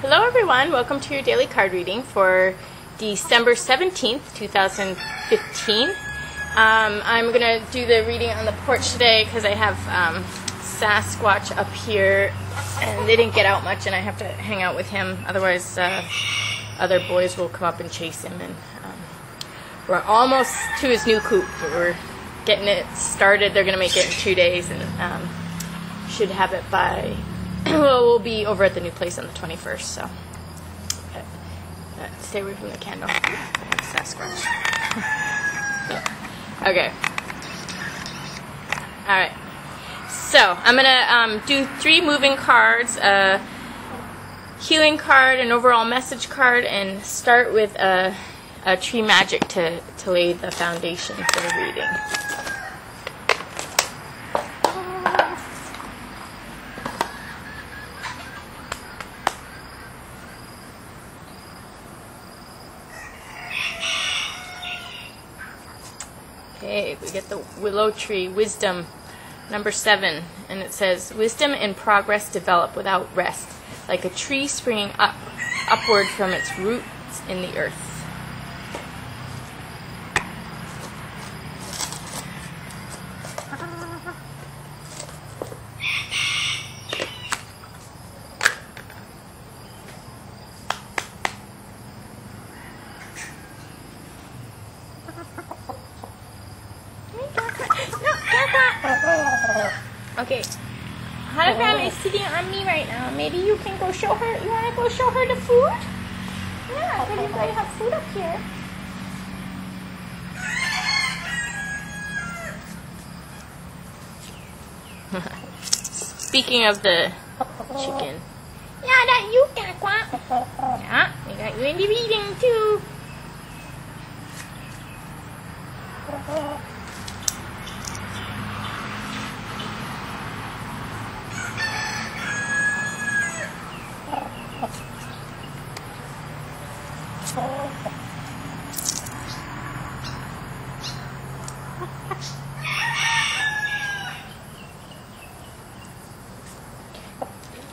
Hello everyone, welcome to your daily card reading for December 17th, 2015. I'm going to do the reading on the porch today because I have Sasquatch up here and they didn't get out much and I have to hang out with him, otherwise other boys will come up and chase him. And we're almost to his new coop. We're getting it started. They're going to make it in 2 days and should have it by... Well, we'll be over at the new place on the 21st, so stay away from the candle. I have Sasquatch. Okay. Alright. So, I'm going to do 3 moving cards, a healing card, an overall message card, and start with a tree magic to lay the foundation for the reading. Okay, we get the willow tree, wisdom, number 7, and it says, wisdom and progress develop without rest, like a tree springing upward from its roots in the earth. Okay, Hologram is sitting on me right now. Maybe you can go show her. You want to go show her the food? Yeah, because you have food up here. Speaking of the chicken. Yeah, that you, Quack. Yeah, we got you in the reading too.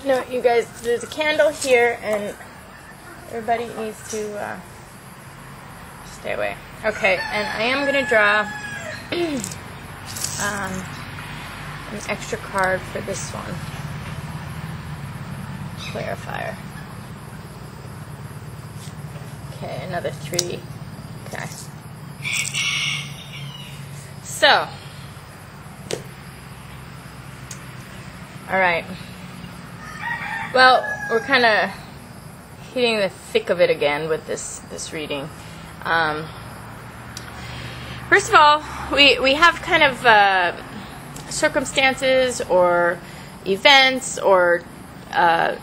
No, you guys, there's a candle here, and everybody needs to stay away. Okay, and I am going to draw an extra card for this one. Clarifier. Okay, another 3. Okay. So. Alright. Well, we're kind of hitting the thick of it again with this reading. First of all, we have kind of circumstances or events or I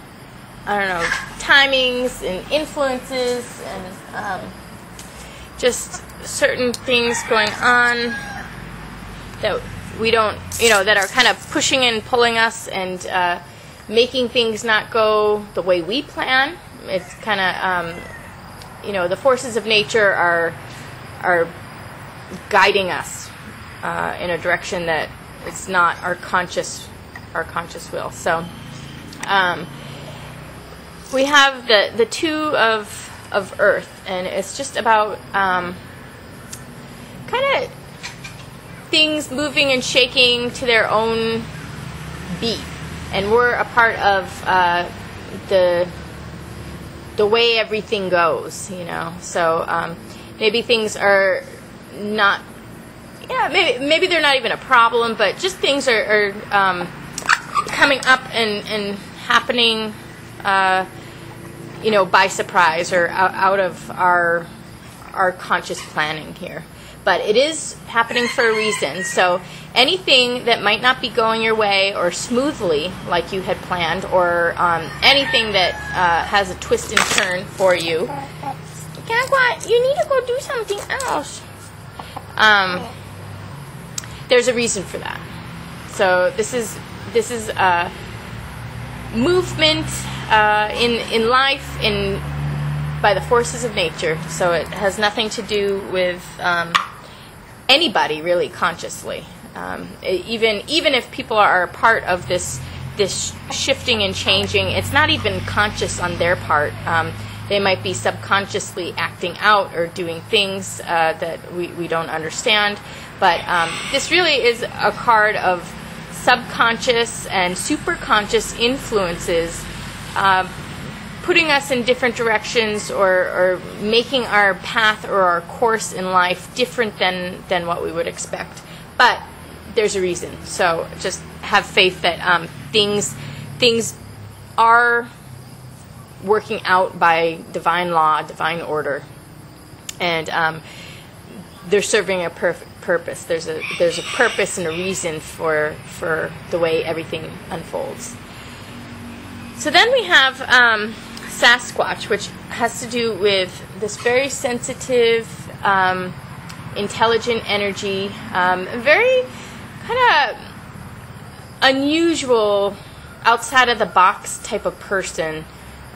don't know, timings and influences and just certain things going on that we don't, that are kind of pushing and pulling us and making things not go the way we plan. It's kind of, the forces of nature are guiding us in a direction that it's not our conscious will. So we have the 2 of Earth, and it's just about kind of things moving and shaking to their own beat. And we're a part of the way everything goes, So maybe things are not, maybe they're not even a problem, but just things are coming up and happening, by surprise or out of our conscious planning here. But it is happening for a reason. So anything that might not be going your way or smoothly like you had planned, or anything that has a twist and turn for you, you need to go do something else. There's a reason for that. So this is movement in life by the forces of nature. So it has nothing to do with anybody really consciously. Even if people are a part of this this shifting and changing. It's not even conscious on their part. They might be subconsciously acting out or doing things that we don't understand. But this really is a card of subconscious and superconscious influences putting us in different directions or making our path or our course in life different than what we would expect. But there's a reason. So just have faith that things are working out by divine law, divine order, and they're serving a purpose. There's a purpose and a reason for the way everything unfolds. So then we have Sasquatch, which has to do with this very sensitive, intelligent energy, very kind of unusual, outside of the box type of person,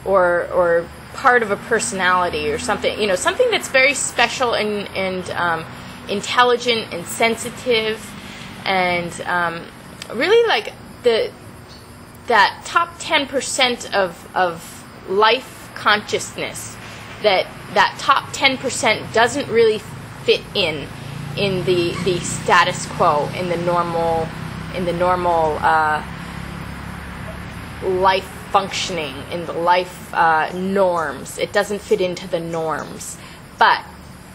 or part of a personality or something, something that's very special and intelligent and sensitive, and really like that top 10% of life consciousness, that top 10% doesn't really fit in the status quo, in the normal life functioning, in the life norms. It doesn't fit into the norms. But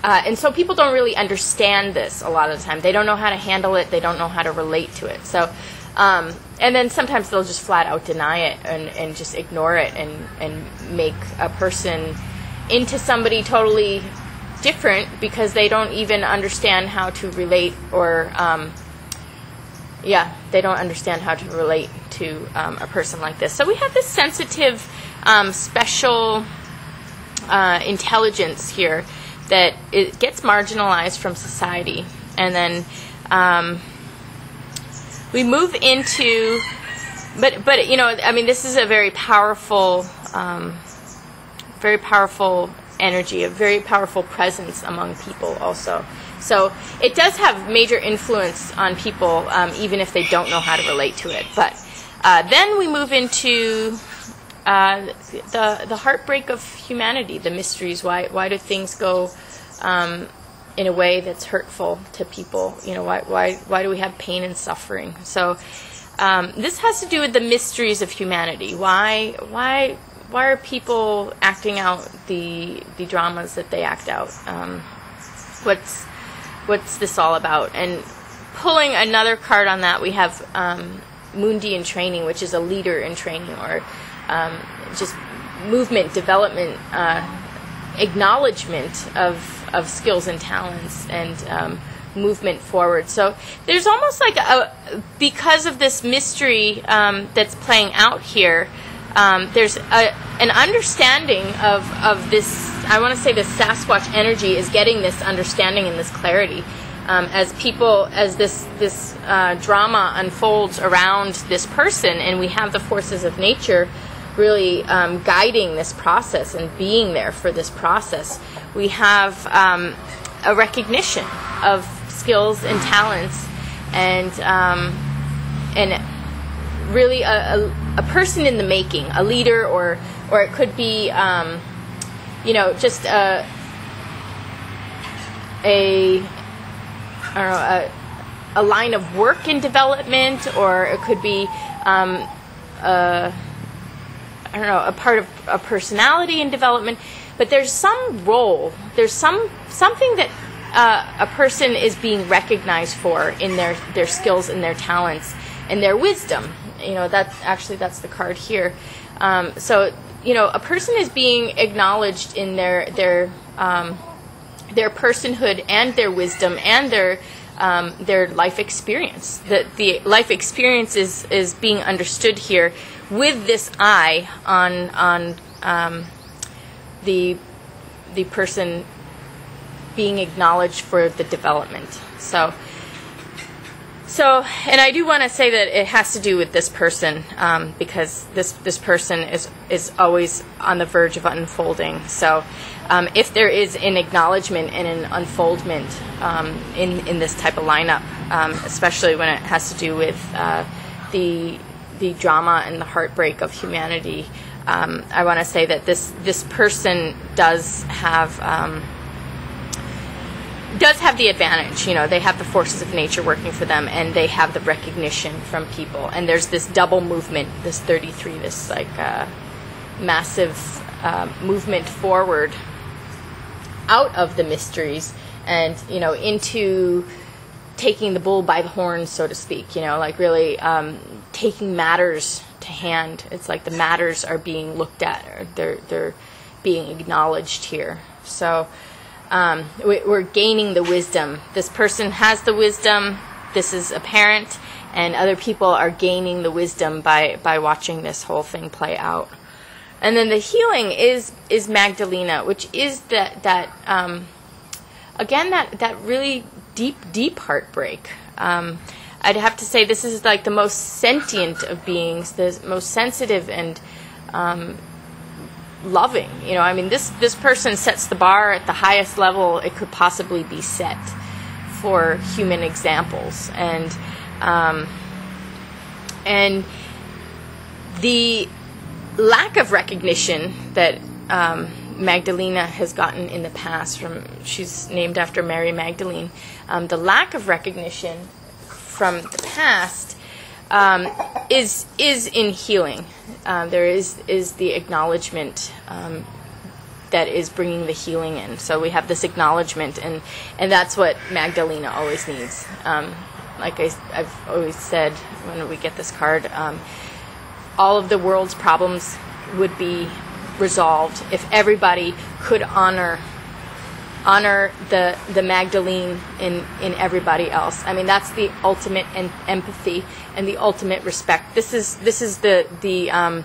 and so people don't really understand this a lot of the time. They don't know how to handle it. They don't know how to relate to it. So and then sometimes they'll just flat out deny it and just ignore it and make a person into somebody totally different because they don't even understand how to relate, or they don't understand how to relate to a person like this. So we have this sensitive, special intelligence here that it gets marginalized from society, and then we move into, but this is a very powerful energy, a very powerful presence among people also. So it does have major influence on people, even if they don't know how to relate to it. But then we move into the heartbreak of humanity, the mysteries. Why do things go in a way that's hurtful to people? Why do we have pain and suffering? So this has to do with the mysteries of humanity. Why are people acting out the dramas that they act out? What's this all about? And pulling another card on that, we have Mundi in training, which is a leader in training, or just movement, development, acknowledgement of skills and talents, and movement forward. So there's almost like because of this mystery that's playing out here, there's an understanding of this. I want to say this Sasquatch energy is getting this understanding and this clarity as this drama unfolds around this person, and we have the forces of nature really guiding this process and being there for this process. We have a recognition of skills and talents, and really a person in the making, a leader, or it could be just a line of work in development, or it could be a part of a personality in development. But there's some role, there's something that a person is being recognized for in their skills and their talents and their wisdom. That's the card here. So a person is being acknowledged in their personhood and their wisdom and their life experience. The life experience is being understood here with this eye on the person being acknowledged for the development. So, and I do want to say that it has to do with this person, because this person is always on the verge of unfolding. So, if there is an acknowledgement and an unfoldment in this type of lineup, especially when it has to do with the drama and the heartbreak of humanity, I want to say that this person does have the advantage. They have the forces of nature working for them, and they have the recognition from people. And there's this double movement, this 33, this massive movement forward out of the mysteries and into taking the bull by the horns, so to speak. Really taking matters to hand. It's like the matters are being looked at, or they're being acknowledged here. So we're gaining the wisdom. This person has the wisdom. This is apparent, and other people are gaining the wisdom by watching this whole thing play out. And then the healing is Magdalena, which is that really deep heartbreak. I'd have to say this is like the most sentient of beings, the most sensitive and loving. This person sets the bar at the highest level it could possibly be set for human examples, and the lack of recognition that Magdalena has gotten in the past, she's named after Mary Magdalene, the lack of recognition from the past is in healing. There is the acknowledgement that is bringing the healing in. So we have this acknowledgement, and that's what Magdalena always needs. Like I've always said when we get this card, all of the world's problems would be resolved if everybody could honor the Magdalene in everybody else. That's the ultimate empathy and the ultimate respect. This is the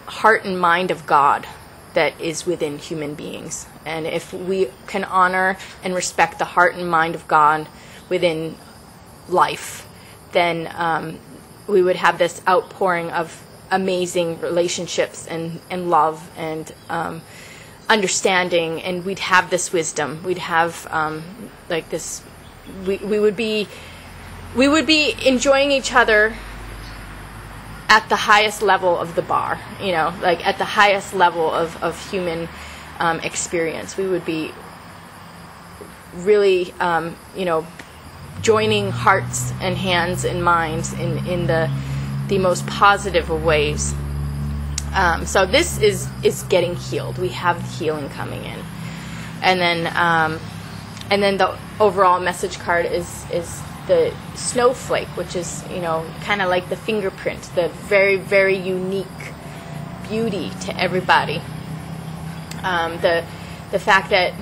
heart and mind of God that is within human beings. And if we can honor and respect the heart and mind of God within life, then we would have this outpouring of amazing relationships and love and understanding, and we'd have this wisdom. We'd have this. We would be enjoying each other at the highest level of the bar. At the highest level of human experience. We would be really joining hearts and hands and minds in the most positive of ways. So this is getting healed. We have healing coming in, and then the overall message card is the snowflake, which is kind of like the fingerprint, the very, very unique beauty to everybody. The fact that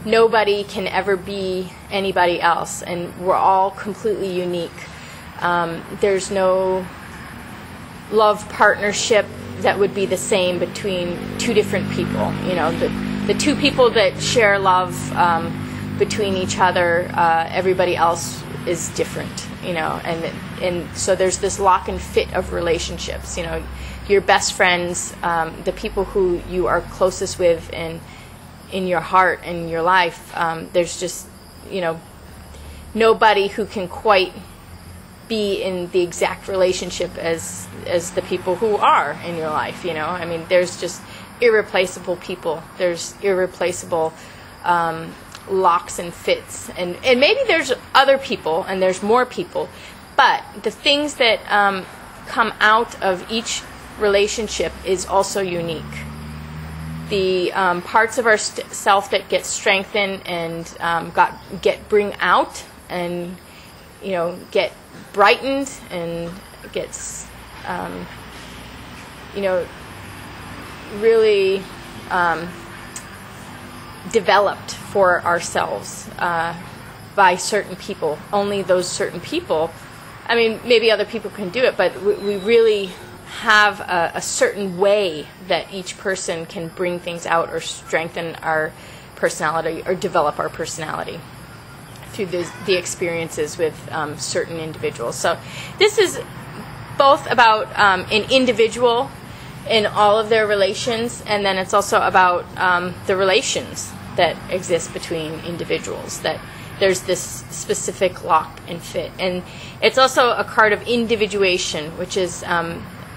nobody can ever be anybody else, and we're all completely unique. There's no love partnership that would be the same between two different people. The two people that share love between each other, everybody else is different. And so there's this lock and fit of relationships. Your best friends, the people who you are closest with in your heart and your life. There's just nobody who can quite be in the exact relationship as the people who are in your life. There's just irreplaceable people. There's irreplaceable locks and fits, and maybe there's other people and there's more people, but the things that come out of each relationship is also unique. The parts of our self that get strengthened and bring out and get brightened and gets really developed for ourselves by certain people. Only those certain people. Maybe other people can do it, but we really have a certain way that each person can bring things out or strengthen our personality or develop our personality through the experiences with certain individuals. So this is both about an individual in all of their relations, and then it's also about the relations that exist between individuals, that there's this specific lock and fit. And it's also a card of individuation, which is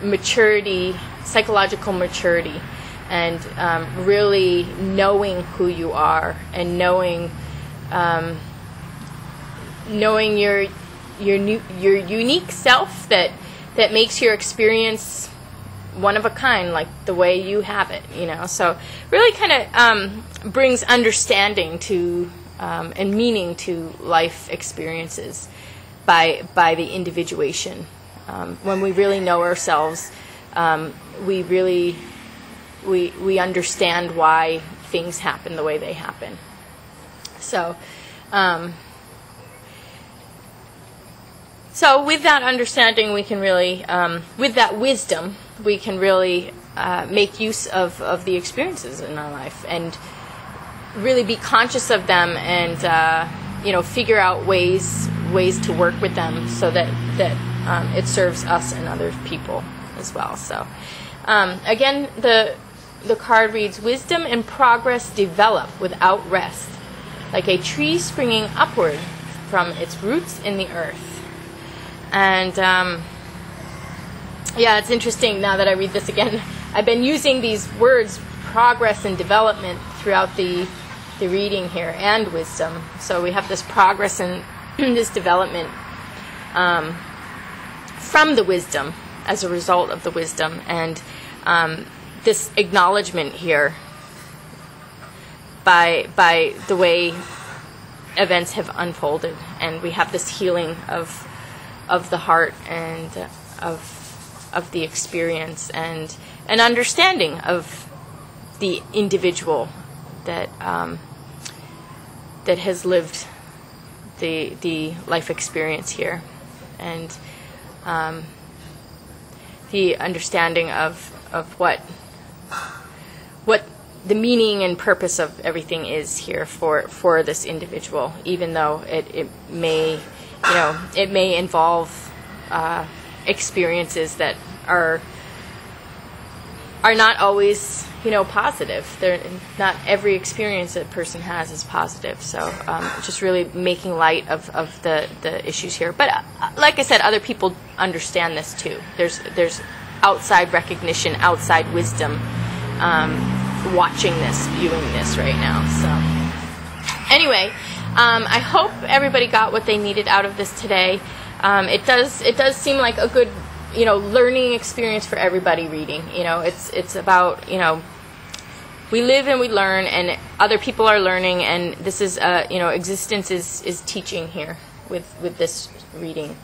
maturity, psychological maturity, and really knowing who you are, and knowing your unique self that makes your experience one of a kind, like the way you have it, So really kind of brings understanding to and meaning to life experiences by the individuation. When we really know ourselves, we understand why things happen the way they happen. So, so with that understanding, we can really, with that wisdom, we can really make use of the experiences in our life and really be conscious of them, and figure out ways to work with them so that it serves us and other people as well. So again, the card reads, wisdom and progress develop without rest, like a tree springing upward from its roots in the earth. And yeah, it's interesting now that I read this again. I've been using these words, progress and development, throughout the reading here, and wisdom. So we have this progress and this development from the wisdom, as a result of the wisdom, and this acknowledgement here by the way events have unfolded, and we have this healing of the heart and of the experience, and an understanding of the individual that that has lived the life experience here, and the understanding of what the meaning and purpose of everything is here for this individual, even though it may involve experiences that are not always positive. They're not every experience that a person has is positive. So just really making light of the issues here. But like I said, other people understand this too. There's outside recognition, outside wisdom, watching this, viewing this right now. So anyway, I hope everybody got what they needed out of this today. It does seem like a good learning experience for everybody reading. It's about we live and we learn, and other people are learning, and this is existence is teaching here with this reading,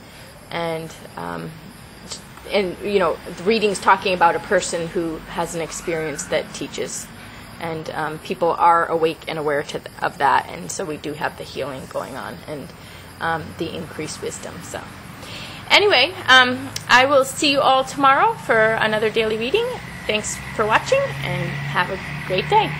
and the reading's talking about a person who has an experience that teaches, and people are awake and aware of that, and so we do have the healing going on, and the increased wisdom. So anyway, I will see you all tomorrow for another daily reading. Thanks for watching, and have a great day.